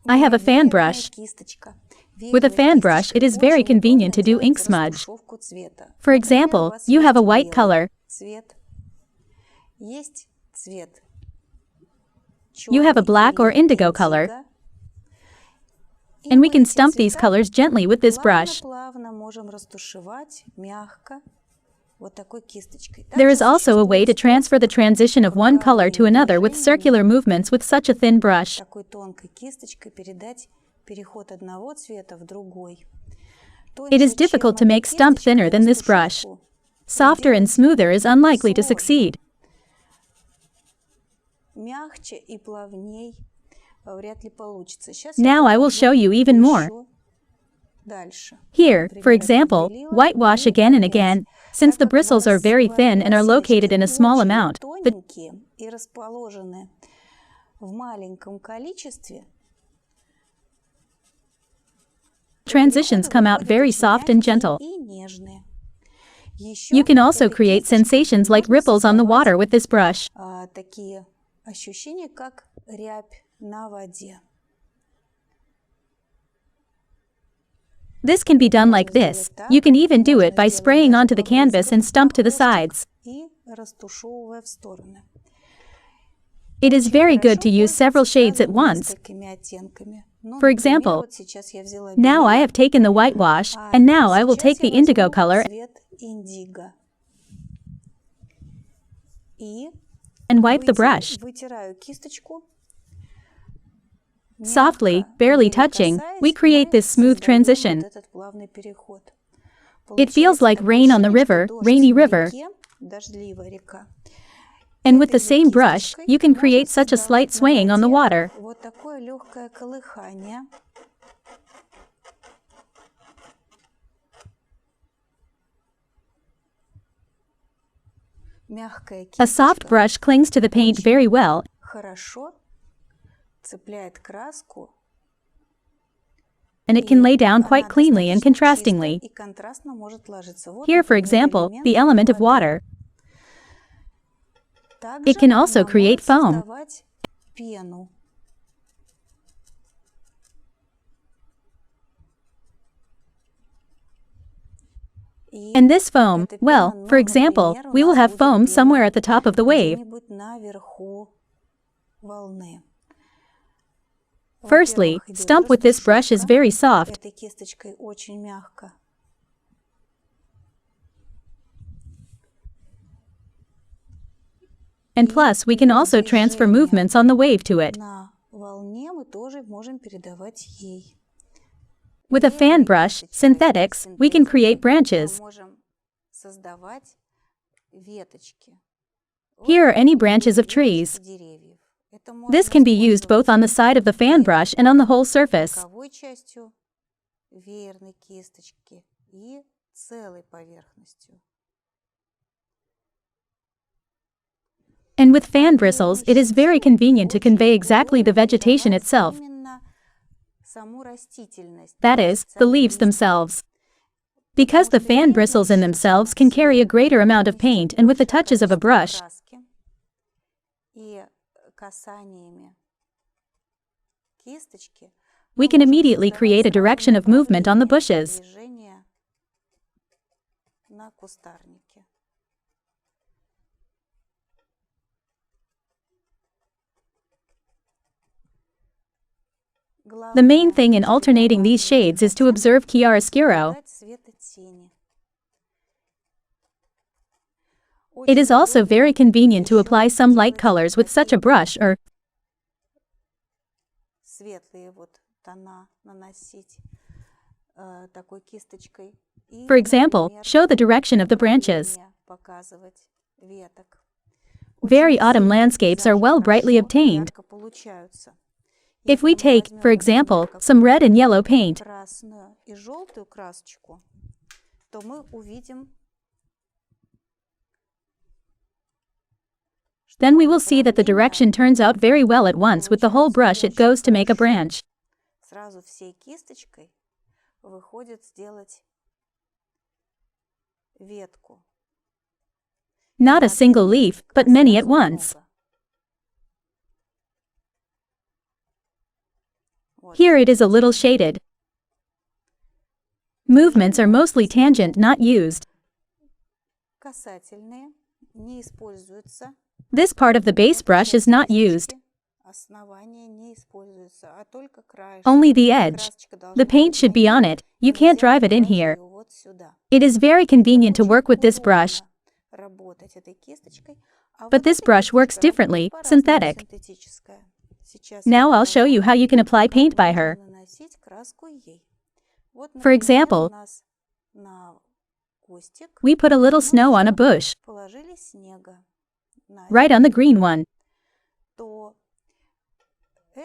I have a fan brush. With a fan brush, it is very convenient to do ink smudge. For example, you have a white color. You have a black or indigo color. And we can stump these colors gently with this brush. There is also a way to transfer the transition of one color to another with circular movements with such a thin brush. It is difficult to make stump thinner than this brush. Softer and smoother is unlikely to succeed. Now I will show you even more. Here, for example, whitewash again and again. Since the bristles are very thin and are located in a small amount, the transitions come out very soft and gentle. You can also create sensations like ripples on the water with this brush. This can be done like this. You can even do it by spraying onto the canvas and stump to the sides. It is very good to use several shades at once. For example, now I have taken the whitewash, and now I will take the indigo color and wipe the brush. Softly, barely touching, we create this smooth transition. It feels like rain on the river, rainy river. And with the same brush, you can create such a slight swaying on the water. A soft brush clings to the paint very well. And it can lay down quite cleanly and contrastingly. Here, for example, the element of water. It can also create foam. And this foam, well, for example, we will have foam somewhere at the top of the wave. Firstly, stump with this brush is very soft. And plus, we can also transfer movements on the wave to it. With a fan brush, synthetics, we can create branches. Here are any branches of trees. This can be used both on the side of the fan brush and on the whole surface. And with fan bristles, it is very convenient to convey exactly the vegetation itself. That is, the leaves themselves. Because the fan bristles in themselves can carry a greater amount of paint, and with the touches of a brush, we can immediately create a direction of movement on the bushes. The main thing in alternating these shades is to observe chiaroscuro. It is also very convenient to apply some light colors with such a brush or for example, show the direction of the branches. Very autumn landscapes are well brightly obtained. If we take, for example, some red and yellow paint, then we will see that the direction turns out very well at once with the whole brush it goes to make a branch. Not a single leaf, but many at once. Here it is a little shaded. Movements are mostly tangent, not used. Касательные не используются. This part of the base brush is not used. Основание не используется, а только краешек. Only the edge. Красочка должна The paint should be on it. You can't drive it in here. вот сюда. It is very convenient to work with this brush, Работать этой кисточкой. А but вот this эта brush works кисточка differently, по-разному synthetic. синтетическая. Сейчас Now я I'll show you how you can apply paint by her. буду наносить краску ей. Вот, For например, example, у нас на кустик We put a little snow on a bush, положили снега. На right on the green one. то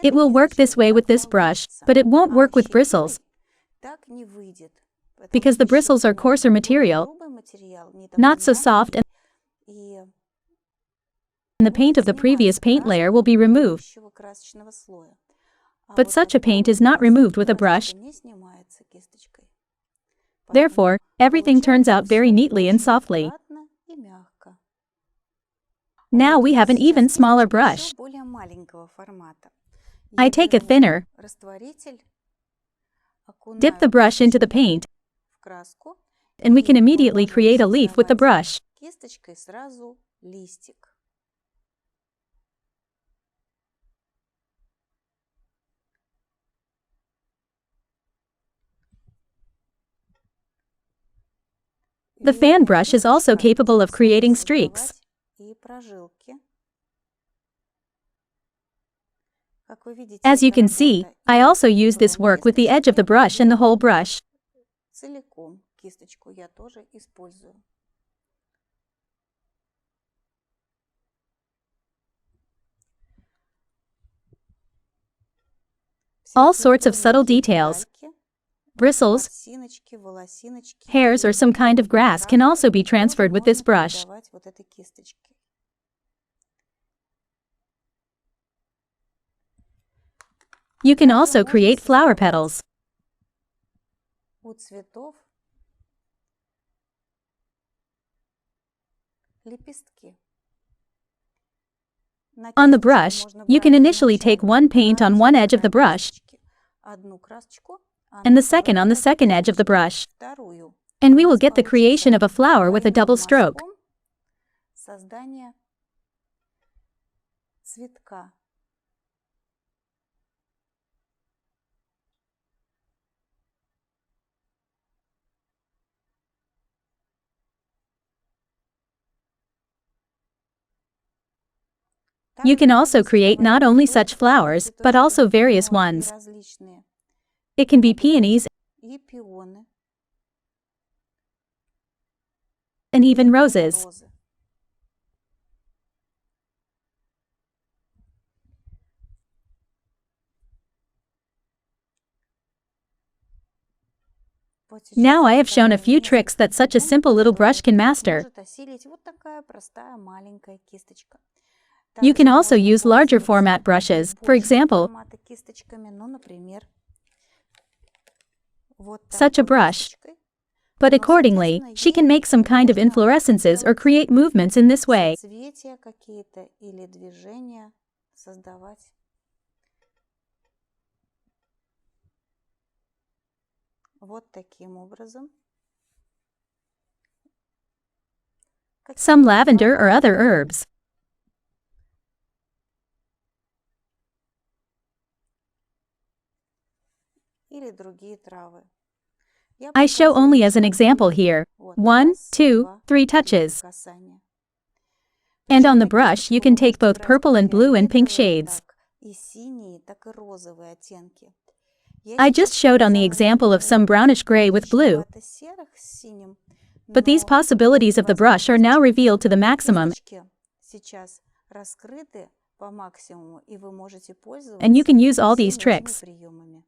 It will work this way with this brush, but it won't work with bristles, так не выйдет. because the bristles are coarser material, Грубый материал, не not so такой soft, and мягкий, the paint of the previous paint layer will be removed. предыдущего красочного слоя. А But вот such a paint такой is not removed with a brush. краска не снимается кисточкой. Therefore, everything turns out very neatly and softly. Аккуратно и мягко. Now we have an even Сейчас smaller кисточка brush. ещё более маленького формата. I Я take a беру thinner, растворитель, dip the окунаю brush into the paint, в краску and we и can immediately буду create a leaf with the рисовать brush. кисточкой сразу листик. The fan brush is also capable of creating streaks. И прожилки. Как вы видите, As you эта can see, работа I и also use this кроме work with the edge of the кисточки, brush and the whole brush. целиком кисточку я тоже использую. All sorts of Всякие subtle тоненькие details, детальки, bristles, ворсиночки, волосиночки hairs, or some kind of grass can also be transferred with this brush. придавать вот этой кисточке. You can also create flower petals. У цветов лепестки. На On the кисточку brush, можно you can брать initially take вначале one paint on one edge of the brush кисточки, одну красочку, а and на the second on the второй second edge of the brush, вторую. and we У will нас get the creation of a flower with a двойным double stroke. мазком создание цветка. You can Также also можно create not рисовать only не such только flowers, but цветочки, also various но и ones. различные It can be peonies и пионы, and even и roses. розы. Вот сейчас Now I я have shown a показала few несколько tricks that such a приемов, simple little brush которые can master. может осилить вот такая простая маленькая кисточка. You can Также also можно use larger пользоваться format brushes. For большего example, формата кисточками, ну, например, вот such a такой brush. кисточкой. But Но, accordingly, соответственно, she can ей make some kind of можно inflorescences or делать create movements in this way. соцветия какие-то или движения создавать. Вот таким образом. Some Какие-то lavender or other ароматы herbs. или другие травы. Я I show показываю only as an лишь example одни. here. Вот, 1, раз, 2, два, 3 три touches. касания. And Причем on the на brush, you кисточку can вы take можете both брать purple как and blue and pink фиолетовые, shades. так и синие, так и розовые оттенки. Я I just сейчас showed on the показала example of some несколько brownish gray with blue, коричневато-серых с синим, but these но possibilities of the brush are now revealed to the maximum, кисточки сейчас раскрыты по максимуму, и вы можете and you пользоваться can use all these всеми этими tricks. приемами.